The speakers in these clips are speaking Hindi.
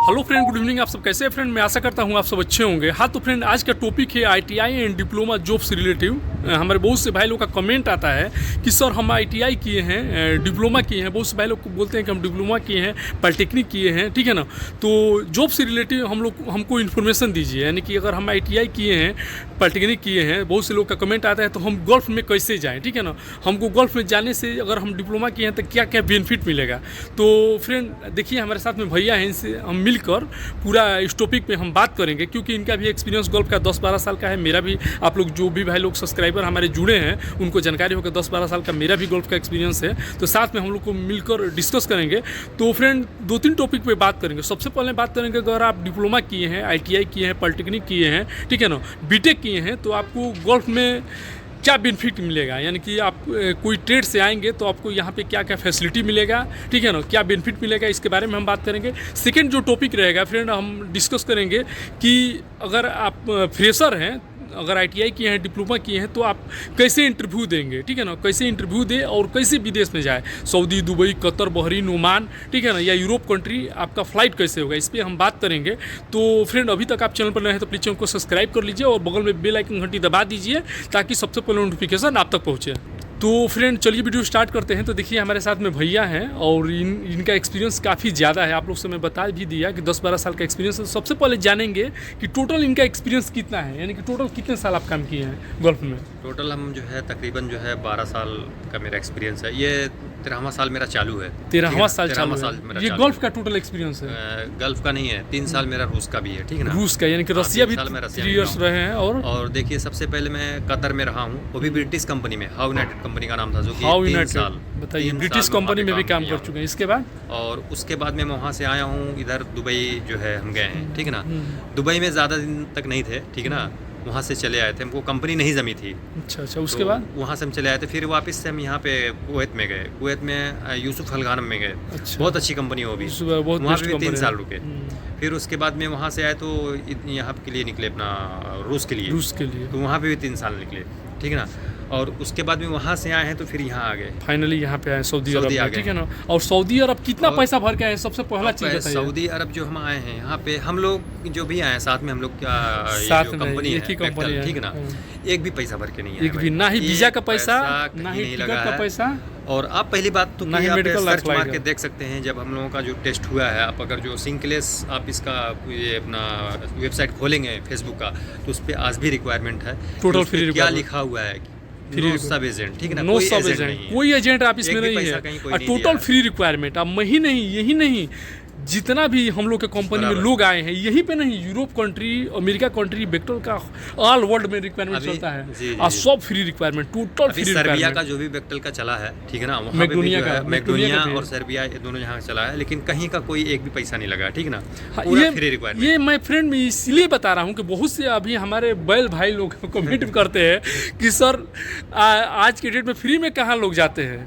Hello friend, good evening. आप सब कैसे हैं फ्रेंड? मैं आशा करता हूं आप सब अच्छे होंगे। हाँ तो फ्रेंड, आज का टॉपिक है आईटीआई एंड डिप्लोमा जॉब से रिलेटिव। हमारे बहुत से भाई लोग का कमेंट आता है कि सर हम आईटीआई किए हैं, डिप्लोमा किए हैं। बहुत से भाई लोग बोलते हैं कि हम डिप्लोमा किए हैं, पॉलिटेक्निक किए हैं, ठीक है ना। तो जॉब से रिलेटिव हमको इन्फॉर्मेशन दीजिए, यानी कि अगर हम आईटीआई किए हैं, पॉलिटेक्निक किए हैं, बहुत से लोग का कमेंट आता है तो हम गल्फ में कैसे जाएँ, ठीक है ना। हमको गल्फ में जाने से अगर हम डिप्लोमा किए हैं तो क्या क्या बेनिफिट मिलेगा। तो फ्रेंड देखिए, हमारे साथ में भैया हैं, इनसे हम मिलकर पूरा इस टॉपिक पे हम बात करेंगे, क्योंकि इनका भी एक्सपीरियंस गल्फ का 10-12 साल का है। मेरा भी, आप लोग जो भी भाई लोग सब्सक्राइबर हमारे जुड़े हैं उनको जानकारी होगा 10-12 साल का मेरा भी गल्फ का एक्सपीरियंस है। तो साथ में हम लोग को मिलकर डिस्कस करेंगे। तो फ्रेंड 2-3 टॉपिक पे बात करेंगे। सबसे पहले बात करेंगे, अगर आप डिप्लोमा किए हैं, आईटीआई किए हैं, पॉलिटेक्निक किए हैं, ठीक है ना, बीटेक किए हैं, तो आपको गल्फ में क्या बेनिफिट मिलेगा, यानी कि आप कोई ट्रेड से आएंगे तो आपको यहाँ पे क्या क्या फैसिलिटी मिलेगा, ठीक है ना, क्या बेनिफिट मिलेगा, इसके बारे में हम बात करेंगे। सेकंड जो टॉपिक रहेगा फ्रेंड, हम डिस्कस करेंगे कि अगर आप फ्रेशर हैं, अगर आईटीआई किए हैं, डिप्लोमा किए हैं, तो आप कैसे इंटरव्यू देंगे, ठीक है ना, कैसे इंटरव्यू दे और कैसे विदेश में जाए, Saudi, Dubai, Qatar, Bahrain, Oman, ठीक है ना, या यूरोप कंट्री, आपका फ्लाइट कैसे होगा, इस पर हम बात करेंगे। तो फ्रेंड अभी तक आप चैनल पर नए हैं तो प्लीज़ चैनल को सब्सक्राइब कर लीजिए और बगल में बेल आइकन घंटी दबा दीजिए ताकि सबसे पहले नोटिफिकेशन आप तक पहुँचे। तो फ्रेंड चलिए वीडियो स्टार्ट करते हैं। तो देखिए, हमारे साथ में भैया हैं और इनका एक्सपीरियंस काफ़ी ज़्यादा है। आप लोग से मैं बता भी दिया कि 10-12 साल का एक्सपीरियंस है। तो सबसे पहले जानेंगे कि टोटल इनका एक्सपीरियंस कितना है, यानी कि टोटल कितने साल आप काम किए हैं गल्फ में। टोटल हम जो है तकरीबन जो है 12 साल का मेरा एक्सपीरियंस है। ये 13वां साल मेरा चालू है। 13वां साल चालू मेरा है। ये गल्फ का टोटल एक्सपीरियंस है। गल्फ का नहीं है, 3 साल मेरा रूस का भी है, ठीक है ना। रूस का, यानी कि रसिया भी 3 इयर्स रहे हैं। और देखिए, सबसे पहले मैं कतर में रहा हूँ, वो भी ब्रिटिश कंपनी में, हाउ यूनाइटेड कंपनी का नाम था, जो कि 3 साल, बताइए, ब्रिटिश कंपनी में भी काम कर चुके हैं। इसके बाद और उसके बाद में वहाँ से आया हूँ इधर दुबई जो है हम गए हैं, ठीक है ना। दुबई में ज़्यादा दिन तक नहीं थे, ठीक है ना। वहाँ से चले आए थे, हमको कंपनी नहीं जमी थी। अच्छा, उसके बाद वहाँ से हम चले आए थे। फिर वापस से हम यहाँ पे कुवैत में गए। कुवैत में यूसुफ अल गानम में गए। अच्छा। बहुत अच्छी कंपनी हो भी, वहाँ पे भी 3 साल रुके। फिर उसके बाद में वहाँ से आए तो यहाँ के लिए निकले, अपना रूस के लिए। तो वहाँ पे भी 3 साल निकले, ठीक है ना। और उसके बाद में वहाँ से आए हैं तो फिर यहाँ आ गए, फाइनली यहाँ पे आए सऊदी अरब, ठीक है ना। और सऊदी अरब कितना पैसा भर के आए, सबसे पहला चीज़ बताइए। सऊदी अरब जो हम आए हैं यहाँ पे, हम लोग जो भी आए साथ में, हम लोग साथ में कंपनी एक ही कंपनी है, ठीक है ना। एक भी पैसा भर के नहीं है, एक भी, ना ही वीजा का पैसा, ना ही टिकट का पैसा। और आप पहली बात तो कि आप सर्च मार के देख सकते हैं, जब हम लोगों का जो टेस्ट हुआ है, आप अगर जो सिंकलेस आप इसका ये अपना वेबसाइट खोलेंगे फेसबुक का, तो उस पर आज भी रिक्वायरमेंट है। टोटल फ्री क्या लिखा हुआ है, नो सब एजेंट, ठीक है ना, नो सब एजेंट, कोई एजेंट आप इसमें नहीं है। Total free requirement. अब यही नहीं, जितना भी हम लोग के कंपनी में लोग आए हैं, यहीं पे नहीं, Europe country, America country, Bechtel का ऑल वर्ल्ड में रिक्वायरमेंट चलता है और सब free requirement, total free. Serbia का जो भी बेक्टल का चला है, ठीक है ना, वहाँ पे भी मैकेडोनिया और सर्बिया, ये दोनों यहाँ चला है, लेकिन कहीं का कोई एक भी पैसा नहीं लगा, ठीक है ना, पूरा फ्री रिक्वायरमेंट। ये मैं फ्रेंड में इसलिए बता रहा हूँ कि बहुत से अभी हमारे बैल भाई लोग कमेंट करते हैं कि सर आज के डेट में फ्री में कहाँ लोग जाते हैं।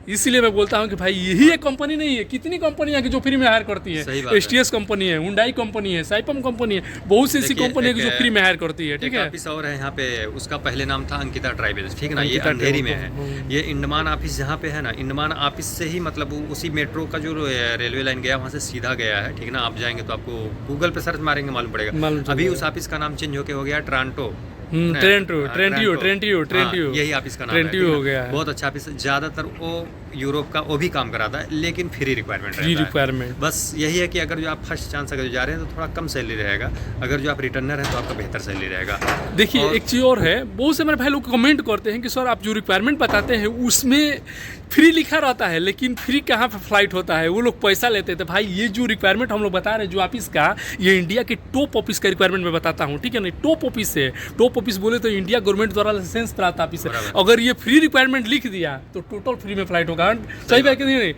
इसीलिए मैं बोलता हूँ कि भाई यही एक कंपनी नहीं है, कितनी कंपनियां की जो फ्री में हायर करती है। एसटीएस कंपनी है, हुंडई कंपनी है, साइपम कंपनी है, बहुत सी ऐसी कंपनी है जो फ्री में हायर करती है, ठीक है। ऑफिस और है यहाँ पे, उसका पहले नाम था अंकिता ट्राइबल्स, ठीक है ना, ये अंधेरी में है। ये इंडमान ऑफिस जहाँ पे है ना, इंडमान ऑफिस से ही, मतलब उसी मेट्रो का जो रेलवे लाइन गया वहाँ से सीधा गया है, ठीक है ना। आप जाएंगे तो आपको गूगल पे सर्च मारेंगे मालूम पड़ेगा। अभी उस ऑफिस का नाम चेंज होके हो गया ट्रांटो, ट्रेंटियो, यही ऑफिस का नाम है, हो गया है। बहुत अच्छा ऑफिस, ज़्यादातर वो यूरोप का वो भी काम कराता है, लेकिन फ्री रिक्वायरमेंट। बस यही है कि अगर जो आप फर्स्ट चांस अगर जा रहे हैं तो थोड़ा कम सैलरी रहेगा, अगर जो आप रिटर्नर हैं तो आपका बेहतर सैलरी रहेगा। देखिए, एक चीज़ और है, बहुत से मेरे भाई लोग कमेंट करते हैं कि सर आप जो रिक्वायरमेंट बताते हैं उसमें फ्री लिखा रहता है, लेकिन फ्री कहाँ पे फ्लाइट होता है, वो लोग पैसा लेते थे। भाई ये जो रिक्वायरमेंट हम लोग बता रहे हैं जो ऑफिस का, ये इंडिया के टॉप ऑफिस का रिक्वायरमेंट मैं बताता हूँ, ठीक है ना। टॉप ऑफिस है, टॉप ऑफिस बोले तो इंडिया गवर्नमेंट द्वारा लाइसेंस प्राप्त ऑफिस है। अगर ये फ्री रिक्वायरमेंट लिख दिया तो टोटल फ्री में फ्लाइट होगा। सही बात नहीं?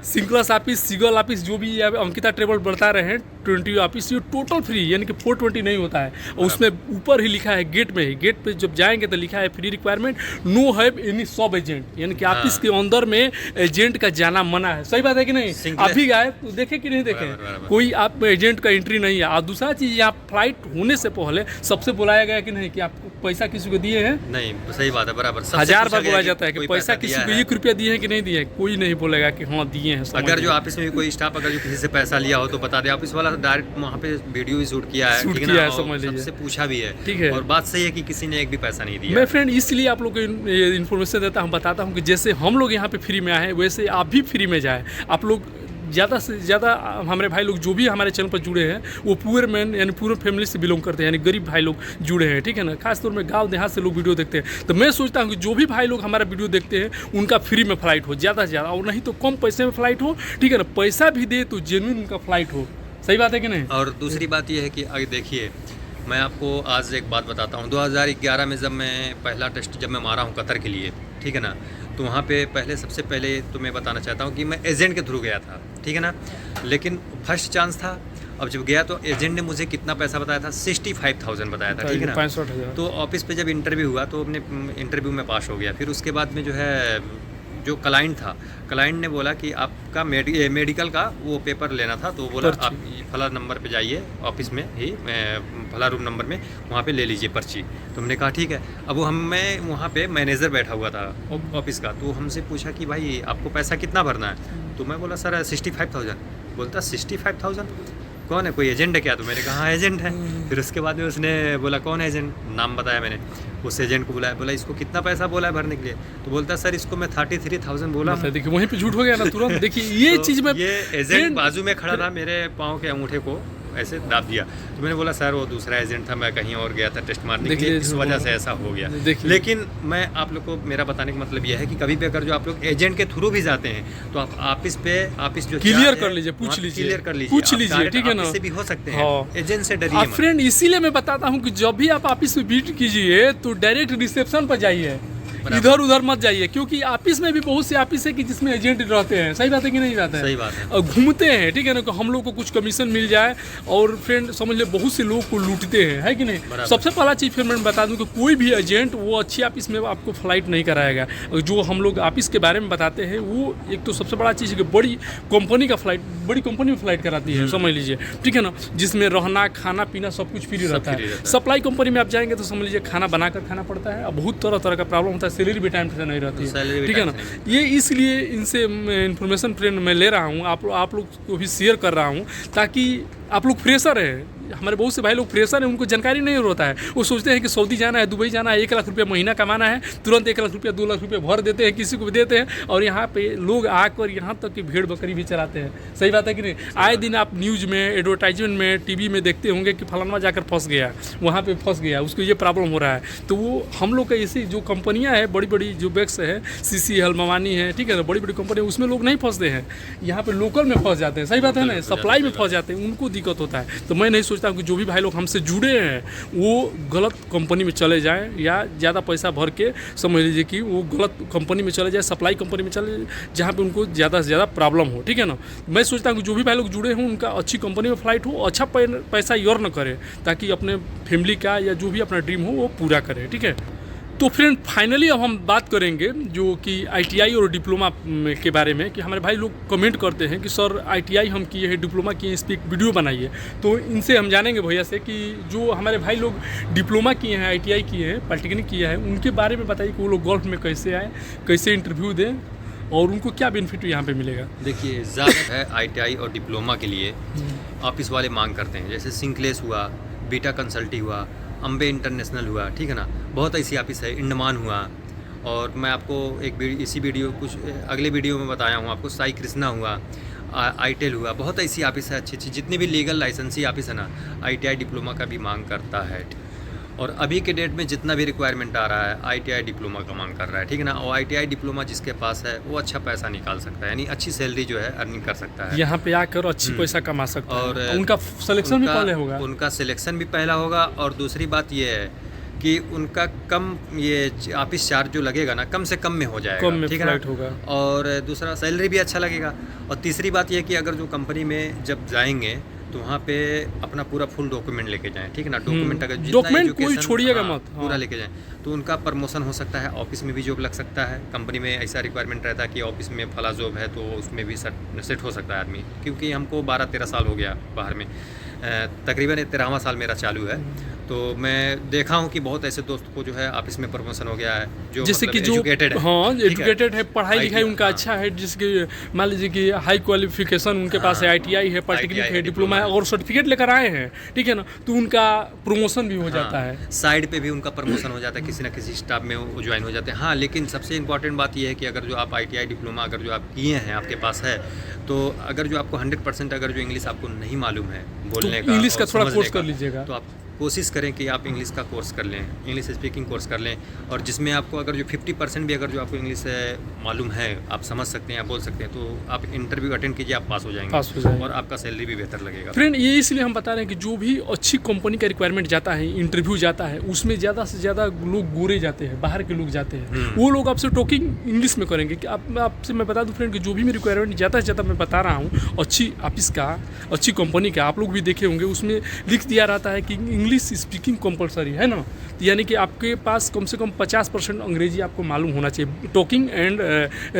सिंक्लस ऑफिस, सीगल ऑफिस, जो भी अंकिता ट्रेवल बता रहे हैं, 20 ऑफिस, ये टोटल फ्री, यानी कि 420 नहीं होता है। और उसमें ऊपर ही लिखा है, गेट में ही, गेट पे जब जाएंगे तो लिखा है free requirement, no have any सब एजेंट, यानी कि ऑफिस के अंदर में एजेंट का जाना मना है। सही बात है कि नहीं? आप भी गए तो देखे कि नहीं देखे, कोई आप एजेंट का एंट्री नहीं है। और दूसरा चीज, यहाँ फ्लाइट होने से पहले सबसे बुलाया गया कि नहीं कि आपको पैसा किसी को दिए हैं? नहीं, सही बात है, बराबर 1000 बार बुलाया जाता है कि पैसा किसी को 1 रुपया दिए हैं कि नहीं दिए, कोई नहीं बोलेगा कि हाँ दिए हैं। अगर जो ऑफिस में कोई स्टाफ अगर जो किसी से पैसा लिया हो तो बता दे, ऑफिस वाला डायरेक्ट वहाँ पे वीडियो भी शूट किया है, ठीक है ना, समझ लीजिए, सबसे पूछा भी है, ठीक है। और बात सही है कि किसी ने एक भी पैसा नहीं दिया। मैं फ्रेंड इसलिए आप लोग को इन्फॉर्मेशन देता हूँ, बताता हूँ कि जैसे हम लोग यहाँ पे फ्री में आए हैं वैसे आप भी फ्री में जाए। आप लोग ज़्यादा से ज़्यादा हमारे भाई लोग जो भी हमारे चैनल पर जुड़े हैं वो पुअर मैन यानी पुअर फैमिली से बिलोंग करते हैं, यानी गरीब भाई लोग जुड़े हैं, ठीक है ना। खासतौर में गांव देहात से लोग वीडियो देखते हैं। तो मैं सोचता हूँ कि जो भी भाई लोग हमारा वीडियो देखते हैं उनका फ्री में फ्लाइट हो, ज़्यादा से ज़्यादा, और नहीं तो कम पैसे में फ्लाइट हो, ठीक है ना। पैसा भी दे तो जेन्युइन उनका फ्लाइट हो। सही बात है कि नहीं। और दूसरी बात यह है कि अगर देखिए, मैं आपको आज एक बात बताता हूँ। 2011 में जब मैं पहला टेस्ट जब मैं मारा हूँ कतर के लिए, ठीक है ना, तो वहाँ पे सबसे पहले तो मैं बताना चाहता हूँ कि मैं एजेंट के थ्रू गया था, ठीक है ना, लेकिन फर्स्ट चांस था। अब जब गया तो एजेंट ने मुझे कितना पैसा बताया था, 65,000 बताया था, ठीक है ना। 65,000। तो ऑफिस पे जब इंटरव्यू हुआ तो अपने इंटरव्यू में पास हो गया। फिर उसके बाद में जो है जो क्लाइंट था, क्लाइंट ने बोला कि आपका मेडिकल का वो पेपर लेना था, तो बोला आप फला नंबर पे जाइए ऑफिस में ही, फला रूम नंबर में, वहाँ पे ले लीजिए पर्ची। तो हमने कहा ठीक है। अब वो मैं वहाँ पे मैनेजर बैठा हुआ था ऑफिस का, तो हमसे पूछा कि भाई आपको पैसा कितना भरना है। तो मैं बोला सर 65,000। बोलता 65,000, कौन है, कोई एजेंट है क्या? तो मैंने कहा हाँ एजेंट है। फिर उसके बाद में उसने बोला कौन है एजेंट, नाम बताया मैंने। उस एजेंट को बुलाया, बोला इसको कितना पैसा बोला है भरने के लिए? तो बोलता सर इसको मैं 33,000 बोला। देखिए वहीं पे झूठ हो गया ना तुरंत। देखिए ये तो चीज़ में ये एजेंट बाजू में खड़ा था, मेरे पाँव के अंगूठे को ऐसे दाब दिया। तो मैंने बोला सर वो दूसरा एजेंट था, मैं कहीं और गया था टेस्ट मारने के लिए, इस वजह से ऐसा हो गया। लेकिन मैं आप लोग को मेरा बताने का मतलब यह है कि कभी भी अगर जो आप लोग एजेंट के थ्रू भी जाते हैं तो आप ऑफिस जो क्लियर कर लीजिए, पूछ लीजिए, ठीक है ना, से भी हो सकते हैं। एजेंट से डरिए मत। फ्रेंड इसीलिए मैं बताता हूँ कि जब भी आप ऑफिस में विजिट कीजिए तो डायरेक्ट रिसेप्शन पर जाइए, इधर उधर मत जाइए, क्योंकि ऑफिस में भी बहुत से ऑफिस है कि जिसमें एजेंट रहते हैं। सही बात है कि नहीं बात है? सही बात है। और घूमते हैं, ठीक है ना, कि हम लोग को कुछ कमीशन मिल जाए, और फ्रेंड समझ ले बहुत से लोग को लूटते हैं, है कि नहीं। सबसे पहला चीज़ फिर मैं बता दूं कि कोई भी एजेंट वो अच्छी ऑफिस में आपको फ्लाइट नहीं कराएगा। जो हम लोग ऑफिस के बारे में बताते हैं वो एक तो सबसे बड़ा चीज़ है कि बड़ी कंपनी का फ्लाइट, बड़ी कंपनी में फ्लाइट कराती है, समझ लीजिए, ठीक है ना, जिसमें रहना खाना पीना सब कुछ फ्री रहता है। सप्लाई कंपनी में आप जाएंगे तो समझ लीजिए खाना बनाकर खाना पड़ता है, अब बहुत तरह का प्रॉब्लम होता है, सैलरी भी टाइम से नहीं रहती है, ठीक है ना। ये इसलिए इनसे इन्फॉर्मेशन फ्रेंड मैं ले रहा हूँ, आप लोग को भी शेयर कर रहा हूँ, ताकि आप लोग फ्रेशर है, हमारे बहुत से भाई लोग फ्रेशर हैं, उनको जानकारी नहीं होता है। वो सोचते हैं कि सऊदी जाना है, दुबई जाना है, 1 लाख रुपया महीना कमाना है, तुरंत 1 लाख रुपया 2 लाख रुपया भर देते हैं, किसी को भी देते हैं, और यहाँ पे लोग आकर यहाँ तक कि भेड़ बकरी भी चलाते हैं। सही बात है कि नहीं। आए दिन आप न्यूज़ में, एडवर्टाइजमेंट में, टीवी में देखते होंगे कि फलाना जाकर फंस गया, वहाँ पर फंस गया, उसको ये प्रॉब्लम हो रहा है। तो वो हम लोग का ऐसी जो कंपनियाँ हैं, बड़ी बड़ी जो बैंक्स है, CC मवानी है, ठीक है ना, बड़ी बड़ी कंपनी, उसमें लोग नहीं फंसते हैं, यहाँ पर लोकल में फंस जाते हैं। सही बात है ना, सप्लाई में फंस जाते हैं, उनको दिक्कत होता है। तो मैं नहीं सोचता कि जो भी भाई लोग हमसे जुड़े हैं वो गलत कंपनी में चले जाएं, या ज़्यादा पैसा भर के समझ लीजिए कि वो गलत कंपनी में चले जाए, सप्लाई कंपनी में चले, जहाँ पे उनको ज़्यादा से ज़्यादा प्रॉब्लम हो, ठीक है ना। मैं सोचता हूँ कि जो भी भाई लोग जुड़े हों उनका अच्छी कंपनी में फ्लाइट हो, अच्छा पैसा अर्न करे, ताकि अपने फैमिली का या जो भी अपना ड्रीम हो वो पूरा करे, ठीक है। तो फ्रेंड फाइनली अब हम बात करेंगे जो कि ITI और डिप्लोमा के बारे में, कि हमारे भाई लोग कमेंट करते हैं कि सर ITI हम किए हैं, डिप्लोमा किए हैं, इस पर एक वीडियो बनाइए। तो इनसे हम जानेंगे भैया से कि जो हमारे भाई लोग डिप्लोमा किए हैं, ITI किए हैं, पॉलिटेक्निक किया है, उनके बारे में बताइए कि वो लोग गोल्फ में कैसे आए, कैसे इंटरव्यू दें, और उनको क्या बेनिफिट यहाँ पे मिलेगा। देखिए ज़्यादा है ITI और डिप्लोमा के लिए ऑफिस वाले मांग करते हैं, जैसे सिंक्लेस हुआ, बीटा कंसल्टी हुआ, अम्बे इंटरनेशनल हुआ, ठीक है ना, बहुत ऐसी ऑफिस है, इंडमान हुआ, और मैं आपको इसी वीडियो कुछ अगले वीडियो में बताया हूँ आपको, साई कृष्णा हुआ, आईटेल हुआ, बहुत ऐसी ऑफिस है अच्छी जितनी भी लीगल लाइसेंसी ऑफिस है ना, ITI डिप्लोमा का भी मांग करता है। और अभी के डेट में जितना भी रिक्वायरमेंट आ रहा है ITI डिप्लोमा का मांग कर रहा है, ठीक है ना। और ITI डिप्लोमा जिसके पास है वो अच्छा पैसा निकाल सकता है, यानी अच्छी सैलरी जो है अर्निंग कर सकता है, यहाँ पे आकर अच्छी पैसा कमा सकता है। और उनका सिलेक्शन भी पहले होगा, उनका सिलेक्शन भी पहला होगा। और दूसरी बात ये है कि उनका कम ये ऑफिस चार्ज जो लगेगा ना, कम से कम में हो जाएगा, ठीक है ना। और दूसरा सैलरी भी अच्छा लगेगा। और तीसरी बात ये कि अगर जो कंपनी में जब जाएंगे तो वहाँ पे अपना पूरा फुल डॉक्यूमेंट लेके जाएं, ठीक है ना। डॉक्यूमेंट अगर डॉक्यूमेंट कोई छोड़िएगा मत, पूरा लेके जाएं, तो उनका प्रमोशन हो सकता है, ऑफिस में भी जॉब लग सकता है। कंपनी में ऐसा रिक्वायरमेंट रहता है कि ऑफिस में फला जॉब है तो उसमें भी सेट हो सकता है आदमी, क्योंकि हमको 12-13 साल हो गया बाहर में, तकरीबन 13वां साल मेरा चालू है। तो मैं देखा हूँ कि बहुत ऐसे दोस्त को जो है ऑफिस में प्रमोशन हो गया है, जो जैसे मतलब कि जो एजुकेटेड है। हाँ ठीक है? एजुकेटेड है, पढ़ाई लिखाई उनका हाँ। अच्छा है, जिसके मान लीजिए कि हाई क्वालिफिकेशन उनके पास है, आईटीआई है, पॉलिटेक्निक ITI है, डिप्लोमा है है। और सर्टिफिकेट लेकर आए हैं, ठीक है ना, तो उनका प्रमोशन भी हो जाता है। साइड पे भी उनका प्रमोशन हो जाता है, किसी ना किसी स्टाफ में वो ज्वाइन हो जाते हैं। हाँ, लेकिन सबसे इंपॉर्टेंट बात यह है कि अगर जो आप आईटीआई डिप्लोमा अगर जो आप किए हैं, आपके पास है, तो अगर जो आपको 100% अगर जो इंग्लिश आपको नहीं मालूम है बोलने का, इंग्लिश का और थोड़ा समझने कोर्स का, कर लीजिएगा। तो आप कोशिश करें कि आप इंग्लिश का कोर्स कर लें, इंग्लिश स्पीकिंग कोर्स कर लें, और जिसमें आपको अगर जो 50% भी अगर जो आपको इंग्लिश मालूम है, आप समझ सकते हैं, आप बोल सकते हैं, तो आप इंटरव्यू अटेंड कीजिए, आप पास हो जाएंगे और आपका सैलरी भी बेहतर लगेगा। फ्रेंड ये इसलिए हम बता रहे हैं कि जो भी अच्छी कंपनी का रिक्वायरमेंट जाता है, इंटरव्यू जाता है, उसमें ज़्यादा से ज़्यादा लोग गोरे जाते हैं, बाहर के लोग जाते हैं, वो लोग आपसे टॉकिंग इंग्लिश में करेंगे। कि आपसे मैं बता दूं फ्रेंड कि जो भी मेरी रिक्वायरमेंट ज़्यादा से ज़्यादा मैं बता रहा हूँ अच्छी ऑफिस का, अच्छी कंपनी का, आप लोग भी देखे होंगे, उसमें लिख दिया रहता है कि इंग्लिश स्पीकिंग कंपलसरी है ना, तो यानी कि आपके पास कम से कम 50% अंग्रेजी आपको मालूम होना चाहिए। Talking and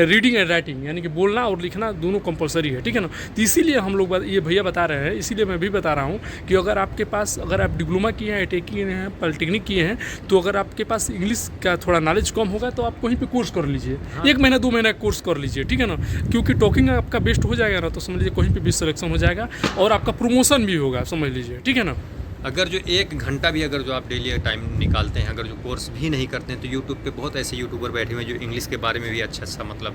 reading and writing, यानी कि बोलना और लिखना दोनों कंपलसरी है, ठीक है ना। तो इसीलिए हम लोग ये भैया बता रहे हैं, इसीलिए मैं भी बता रहा हूँ कि अगर आपके पास, अगर आप डिप्लोमा किए हैं, आईटीआई किए हैं, पॉलिटेक्निक किए हैं, तो अगर आपके पास इंग्लिश का थोड़ा नॉलेज कम होगा तो आप कहीं पे कोर्स कर लीजिए। 1 महीना 2 महीना कोर्स कर लीजिए, ठीक है ना, क्योंकि टॉकिंग आपका बेस्ट हो जाएगा ना, तो समझ लीजिए कहीं पे भी सिलेक्शन हो जाएगा और आपका प्रमोशन भी होगा, समझ लीजिए, ठीक है ना। अगर जो 1 घंटा भी अगर जो आप डेली टाइम निकालते हैं, अगर जो कोर्स भी नहीं करते हैं, तो यूट्यूब पे बहुत ऐसे यूट्यूबर बैठे हुए हैं जो इंग्लिश के बारे में भी अच्छा मतलब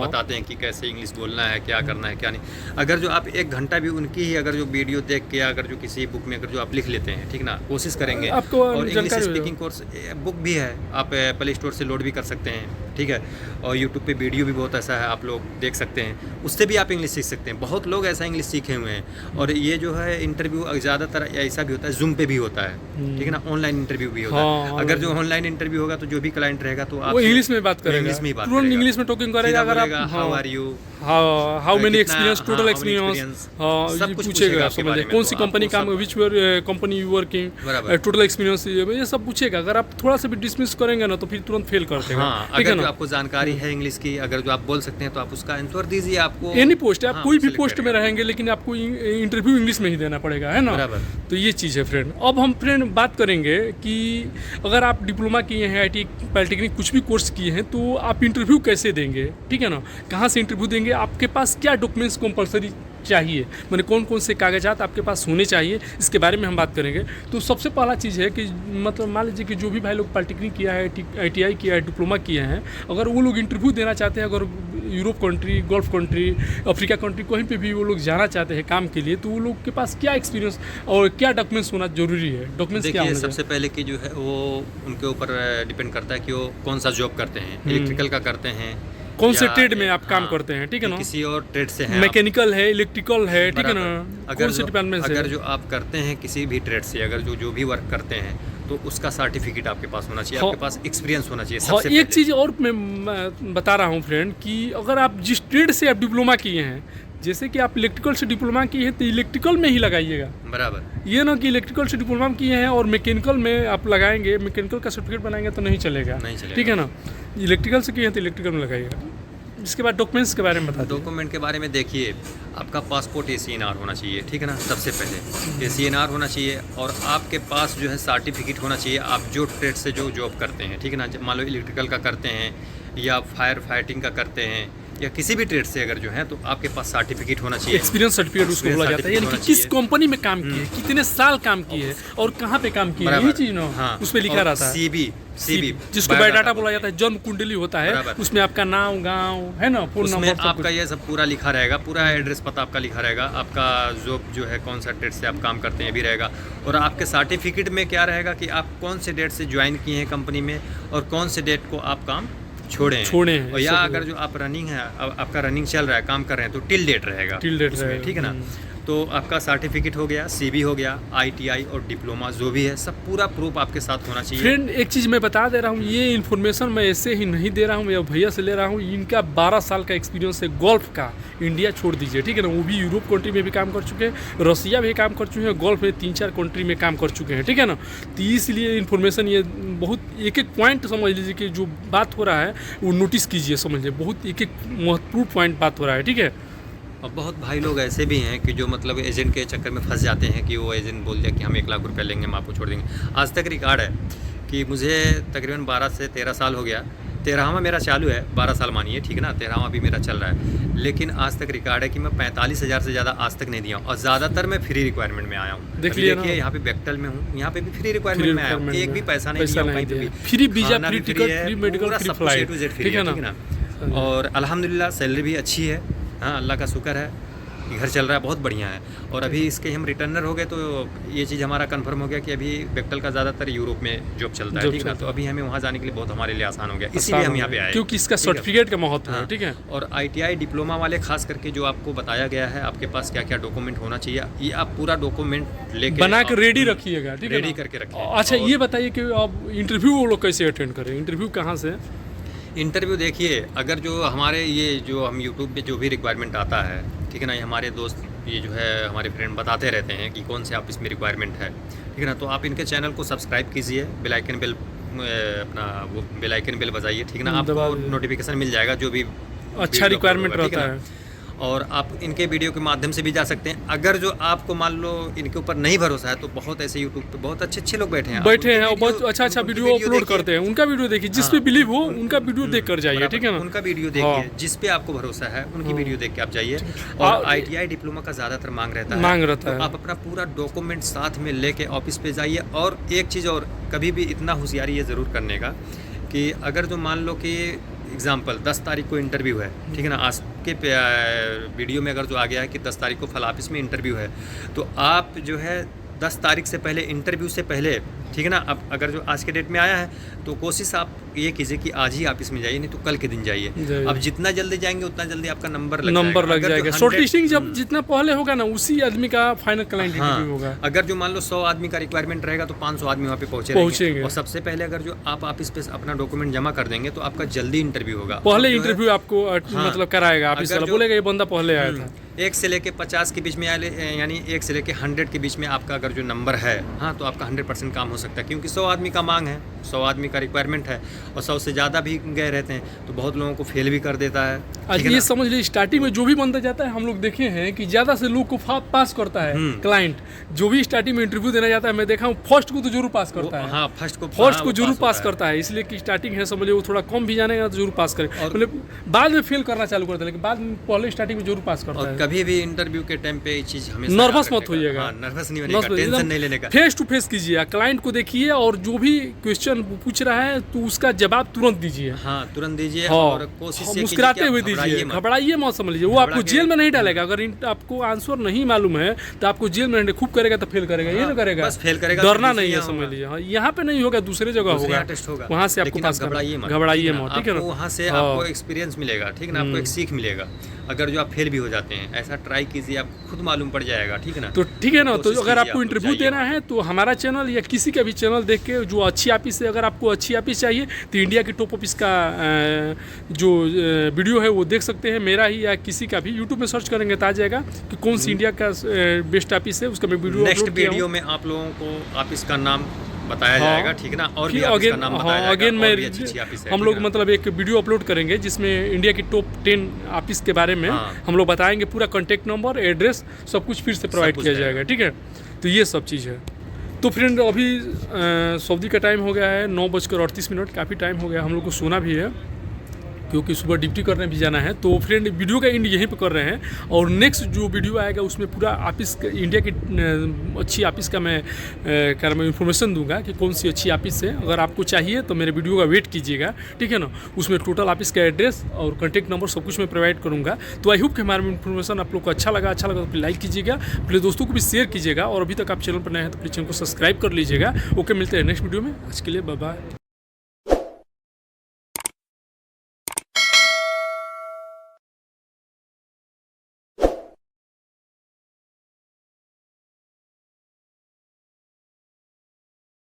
बताते हैं कि कैसे इंग्लिश बोलना है, क्या करना है, क्या नहीं। अगर जो आप 1 घंटा भी उनकी ही अगर जो वीडियो देख के अगर जो किसी बुक में अगर जो आप लिख लेते हैं, ठीक ना, कोशिश करेंगे आपको और इंग्लिश जानकारी स्पीकिंग कोर्स बुक भी है, आप प्ले स्टोर से लोड भी कर सकते हैं, ठीक है, और यूट्यूब पे वीडियो भी बहुत ऐसा है, आप लोग देख सकते हैं, उससे भी आप इंग्लिश सीख सकते हैं। बहुत लोग ऐसा इंग्लिश सीखे हुए हैं। और ये जो है इंटरव्यू ज़्यादातर ऐसा भी होता है, जूम पे भी होता है, ठीक है ना, ऑनलाइन इंटरव्यू भी होता है। अगर जो ऑनलाइन इंटरव्यू होगा तो जो भी क्लाइंट रहेगा तो आप इंग्लिश में बात करेगा, इंग्लिश में ही बात तुरंत करेगा, इंग्लिश में टॉकिंग करेगा। अगर आप how are you, how many experience, total how many experience, सब कुछ पूछेगा, पूछेगा आपके समझिए बारे में, कौन तो सी कंपनी आपको काम, सब- विच कंपनी यू वर्किंग, बराबर। टोटल एक्सपीरियंस, ये सब पूछेगा। अगर आप थोड़ा सा भी डिसमिस करेंगे ना तो फिर तुरंत फेल कर देगा, हाँ, ठीक है अगर जो ना। आपको जानकारी है इंग्लिश की, अगर जो आप बोल सकते हैं, तो आप उसका आंसर दीजिए। आपको एनी पोस्ट है, आप हाँ, कोई भी select पोस्ट में करेगा। रहेंगे, लेकिन आपको इंटरव्यू इंग्लिश में ही देना पड़ेगा, है ना। बराबर। तो ये चीज़ है फ्रेंड। अब हम फ्रेंड बात करेंगे कि अगर आप डिप्लोमा किए हैं, आईटी पॉलिटेक्निक कुछ भी कोर्स किए हैं, तो आप इंटरव्यू कैसे देंगे, ठीक है ना, कहाँ से इंटरव्यू देंगे, आपके पास क्या डॉक्यूमेंट्स कंपलसरी चाहिए, मैंने कौन कौन से कागजात आपके पास होने चाहिए, इसके बारे में हम बात करेंगे। तो सबसे पहला चीज़ है कि मतलब मान लीजिए कि जो भी भाई लोग पॉलिटेक्निक किया है, आईटीआई किया है, डिप्लोमा किए हैं, अगर वो लोग इंटरव्यू देना चाहते हैं, अगर Europe country, gulf country, Africa country, कहीं पे भी वो लोग जाना चाहते हैं काम के लिए, तो वो लोग के पास क्या एक्सपीरियंस और क्या डॉक्यूमेंट्स होना जरूरी है, डॉक्यूमेंट्स क्या देखिए, होना सबसे पहले कि जो है वो उनके ऊपर डिपेंड करता है कि वो कौन सा जॉब करते हैं, इलेक्ट्रिकल का करते हैं, कौन से या- ट्रेड में आप काम हाँ, करते हैं, ठीक है ना, किसी और ट्रेड से हैं आप। मैकेनिकल है, इलेक्ट्रिकल है, ठीक है ना, बराबर। कौन से डिपार्टमेंट से। अगर जो आप करते हैं किसी भी ट्रेड से, अगर जो भी वर्क करते हैं, तो उसका सर्टिफिकेट आपके पास होना चाहिए, हाँ। आपके पास एक्सपीरियंस होना चाहिए हाँ, सबसे एक पहले। चीज़ और मैं बता रहा हूँ फ्रेंड कि अगर आप जिस ट्रेड से आप डिप्लोमा किए हैं, जैसे कि आप इलेक्ट्रिकल से डिप्लोमा किए हैं, तो इलेक्ट्रिकल में ही लगाइएगा। बराबर। ये ना कि इलेक्ट्रिकल से डिप्लोमा किए हैं और मैकेनिकल में आप लगाएंगे, मैकेनिकल का सर्टिफिकेट बनाएंगे तो नहीं चलेगा, नहीं चलेगा। ठीक है ना। इलेक्ट्रिकल से किए हैं तो इलेक्ट्रिकल में लगाइएगा। इसके बाद डॉक्यूमेंट्स के बारे में बता दो। डॉक्यूमेंट के बारे में देखिए, आपका पासपोर्ट ACNR होना चाहिए, ठीक है ना, सबसे पहले ACNR होना चाहिए, और आपके पास जो है सर्टिफिकेट होना चाहिए, आप जो ट्रेड से जो जॉब करते हैं, ठीक है ना, मान लो इलेक्ट्रिकल का करते हैं या फायर फाइटिंग का करते हैं या किसी भी ट्रेड से अगर जो है, तो आपके पास सर्टिफिकेट होना चाहिए। एक्सपीरियंस सर्टिफिकेट उसको बोला जाता है, यानी कि किस कंपनी में काम किए, कितने साल काम किए और कहाँ पे काम किए, यही चीज़ ना हाँ, उस पर लिखा रहता है। सीबी जिसको बायोडाटा बोला जाता है, जन्म कुंडली होता है, बराबर। उसमें आपका नाम, गांव, है ना, फोन उसमें नंबर, आपका ये सब पूरा लिखा रहेगा, पूरा एड्रेस पता आपका लिखा रहेगा, आपका जॉब जो है कौन सा डेट से आप काम करते हैं भी रहेगा, और आपके सर्टिफिकेट में क्या रहेगा कि आप कौन से डेट से ज्वाइन किए हैं कंपनी में और कौन से डेट को आप काम छोड़े हैं। और या अगर जो आप रनिंग है, आपका रनिंग चल रहा है, काम कर रहे हैं, तो टिल डेट रहेगा, टिल डेट उसमें, रहेगा, ठीक है ना। तो आपका सर्टिफिकेट हो गया, CV हो गया, ITI और डिप्लोमा जो भी है, सब पूरा प्रूफ आपके साथ होना चाहिए। फ्रेंड एक चीज़ मैं बता दे रहा हूँ, ये इन्फॉर्मेशन मैं ऐसे ही नहीं दे रहा हूँ, मैं भैया से ले रहा हूँ, इनका 12 साल का एक्सपीरियंस है गल्फ का। इंडिया छोड़ दीजिए, ठीक है ना, वो भी यूरोप कंट्री में भी काम कर चुके हैं, रसिया भी काम कर चुके हैं, गल्फ में 3-4 कंट्री में काम कर चुके हैं, ठीक है ना। तो इसलिए इन्फॉर्मेशन ये बहुत एक पॉइंट समझ लीजिए कि जो बात हो रहा है वो नोटिस कीजिए, समझ लीजिए, बहुत एक महत्वपूर्ण पॉइंट बात हो रहा है, ठीक है। और बहुत भाई लोग ऐसे भी हैं कि जो मतलब एजेंट के चक्कर में फंस जाते हैं कि वो एजेंट बोल दिया कि हम 1 लाख रुपया लेंगे, हम आपको छोड़ देंगे। आज तक रिकॉर्ड है कि मुझे तकरीबन 12 से 13 साल हो गया, 13वां मेरा चालू है, 12 साल मानिए, ठीक है ना, 13वां भी मेरा चल रहा है। लेकिन आज तक रिकॉर्ड है कि मैं 45,000 से ज़्यादा आज तक नहीं दिया हूँ, और ज़्यादातर मैं फ्री रिक्वायरमेंट में आया हूँ। देखिए यहाँ पे बेक्टल में हूँ, यहाँ पे भी फ्री रिक्वायरमेंट में आया हूँ, एक भी पैसा नहीं दिया कहीं पे भी, फ्री वीजा, खाना फ्री भी टिकट, फ्री मेडिकल, पूरा फ्री सब कुछ A to Z flight, free ठीक है है ना। और अल्हम्दुलिल्लाह सैलरी भी अच्छी है, हाँ अल्लाह का शुक्र है कि घर चल रहा है, बहुत बढ़िया है। और अभी इसके हम रिटर्नर हो गए तो ये चीज़ हमारा कंफर्म हो गया कि अभी बेक्टल का ज़्यादातर यूरोप में जॉब चलता है, ठीक है ना। तो अभी हमें वहाँ जाने के लिए बहुत हमारे लिए आसान हो गया, इसीलिए हम यहाँ पे आए, क्योंकि इसका सर्टिफिकेट का महत्व है, ठीक है। और ITI डिप्लोमा वाले खास करके जो आपको बताया गया है आपके पास क्या क्या डॉक्यूमेंट होना चाहिए, ये आप पूरा डॉक्यूमेंट लेके बना के रेडी रखिएगा, ठीक है, रेडी करके रखिए। अच्छा ये बताइए कि आप इंटरव्यू वो लोग कैसे अटेंड करें, इंटरव्यू कहाँ से? इंटरव्यू देखिए, अगर जो हमारे ये जो हम यूट्यूब पे जो भी रिक्वायरमेंट आता है, ठीक है ना, ये हमारे दोस्त ये जो है हमारे फ्रेंड बताते रहते हैं कि कौन से ऑफिस में रिक्वायरमेंट है, ठीक है ना। तो आप इनके चैनल को सब्सक्राइब कीजिए, बेल आइकन बेल अपना वो बेल आइकन बेल बजाइए, ठीक है ना, आपको नोटिफिकेशन मिल जाएगा जो भी अच्छा रिक्वायरमेंट रहता है। और आप इनके वीडियो के माध्यम से भी जा सकते हैं। अगर जो आपको मान लो इनके ऊपर नहीं भरोसा है तो बहुत ऐसे यूट्यूब पे बहुत अच्छे लोग बैठे हैं और बहुत अच्छा वीडियो अपलोड करते हैं, उनका वीडियो देखिए, जिस पे बिलीव हो उनका वीडियो देख कर जाइए, ठीक है ना। उनका वीडियो देखिए, जिस पे आपको भरोसा है उनकी वीडियो देख के आप जाइए। और ITI डिप्लोमा का ज़्यादातर मांग रहता है, आप अपना पूरा डॉक्यूमेंट साथ में लेके ऑफिस पे जाइए। और एक चीज़ और, कभी भी इतना होशियारी ये ज़रूर करने का कि अगर जो मान लो कि एग्जाम्पल 10 तारीख को इंटरव्यू है, ठीक है ना, आज के वीडियो में अगर जो आ गया है कि 10 तारीख को फल ऑफिस में इंटरव्यू है, तो आप जो है 10 तारीख से पहले, इंटरव्यू से पहले, ठीक है ना, अब अगर जो आज के डेट में आया है तो कोशिश आप ये कीजिए कि आज ही ऑफिस में जाइए, नहीं तो कल के दिन जाइए। अब जितना जल्दी जाएंगे उतना जल्दी आपका नंबर लग जाएगा। शॉर्टलिस्टिंग जब जितना पहले होगा ना, उसी आदमी का फाइनल क्लाइंट इंटरव्यू होगा। अगर जो मान लो 100 आदमी का रिक्वायरमेंट रहेगा तो 500 आदमी वहाँ पे पहुँचेंगे। और सबसे पहले अगर जो आप ऑफिस पे अपना डॉक्यूमेंट जमा कर देंगे तो आपका जल्दी इंटरव्यू होगा। पहले इंटरव्यू आपको मतलब कराएगा ऑफिस वाला, बोलेगा ये बंदा पहले आया था। 1 से लेके 50 के बीच में, यानी 1 से लेके 100 के बीच में आपका अगर जो नंबर है, हाँ, तो आपका 100% काम हो सकता है, क्योंकि 100 आदमी का मांग है, 100 आदमी का रिक्वायरमेंट है, और 100 से ज़्यादा भी गए रहते हैं तो बहुत लोगों को फेल भी कर देता है। आज ये समझ लीजिए, स्टार्टिंग में जो भी बंदा जाता है, हम लोग देखे हैं कि ज़्यादा से लोग को पास करता है क्लाइंट। जो भी स्टार्टिंग में इंटरव्यू देना जाता है, मैं देखा हूँ फर्स्ट को तो जरूर पास करता है। हाँ, फर्स्ट को जरूर पास करता है, इसलिए कि स्टार्टिंग है, समझिए वो थोड़ा कम भी जानेगा तो जरूर पास करे, मतलब बाद में फेल करना चालू करता है, लेकिन बाद में पहले स्टार्टिंग में जरूर पास करता है। कभी भी इंटरव्यू के टाइम पे ये चीज हमेशा नर्वस मत होइएगा, नर्वस नहीं होने का, टेंशन नहीं लेने का, फेस टू फेस कीजिए, क्लाइंट को देखिए और जो भी क्वेश्चन पूछ रहा है तो उसका जवाब तुरंत दीजिए। हाँ, तुरंत दीजिए। और कोशिश मुस्कुराते हुए दीजिए, घबराइए मत, समझ लीजिए। वो आपको जेल में नहीं डालेगा, अगर आपको आंसर नहीं मालूम है तो आपको जेल में खूब करेगा तो फेल करेगा, ये ना करेगा, बस फेल करेगा, डरना नहीं है, समझ लीजिए। यहाँ पे नहीं होगा, दूसरे जगह होगा, वहाँ से आपको पास घबराइए मत, ठीक है ना। वहाँ से आपको एक्सपीरियंस मिलेगा, ठीक है ना, आपको एक सीख मिलेगा। अगर जो आप फेल भी हो जाते हैं, ऐसा ट्राई कीजिए, आपको खुद मालूम पड़ जाएगा, ठीक है ना। तो ठीक है ना, तो अगर आपको इंटरव्यू देना है तो हमारा चैनल या किसी का भी चैनल देख के, जो अच्छी ऑफिस है, अगर आपको अच्छी ऑफिस चाहिए तो इंडिया की टॉप ऑफिस का जो वीडियो है वो देख सकते हैं, मेरा ही या किसी का भी। यूट्यूब में सर्च करेंगे तो आ जाएगा कि कौन सी इंडिया का बेस्ट ऑफिस है, उसका मैं वीडियो नेक्स्ट वीडियो में आप लोगों को ऑफिस का नाम बताया जाएगा, ठीक है ना, और भी ऑफिस का नाम बताया जाएगा। अगेन मैं हम लोग मतलब एक वीडियो अपलोड करेंगे जिसमें इंडिया की टॉप 10 ऑफिस के बारे में हम लोग बताएंगे, पूरा कॉन्टैक्ट नंबर, एड्रेस, सब कुछ फिर से प्रोवाइड किया जाएगा, ठीक है। तो ये सब चीज़ है। तो फ्रेंड अभी सऊदी का टाइम हो गया है 9:38, काफ़ी टाइम हो गया, हम लोग को सोना भी है क्योंकि सुबह ड्यूटी करने भी जाना है। तो फ्रेंड वीडियो का एंड यहीं पे कर रहे हैं, और नेक्स्ट जो वीडियो आएगा उसमें पूरा ऑफिस इंडिया की अच्छी ऑफिस का मैं इन्फॉर्मेशन दूंगा कि कौन सी अच्छी ऑफिस है। अगर आपको चाहिए तो मेरे वीडियो का वेट कीजिएगा, ठीक है ना। उसमें टोटल ऑफिस का एड्रेस और कॉन्टैक्ट नंबर सब कुछ मैं प्रोवाइड करूँगा। तो आई होप कि हमारा इन्फॉर्मेशन आप लोग को अच्छा लगा तो फिर लाइक कीजिएगा, अपने दोस्तों को भी शेयर कीजिएगा, और अभी तक आप चैनल पर नए हैं तो प्लीज़ चैनल को सब्सक्राइब कर लीजिएगा। ओके, मिलते हैं नेक्स्ट वीडियो में, आज के लिए बाय बाय।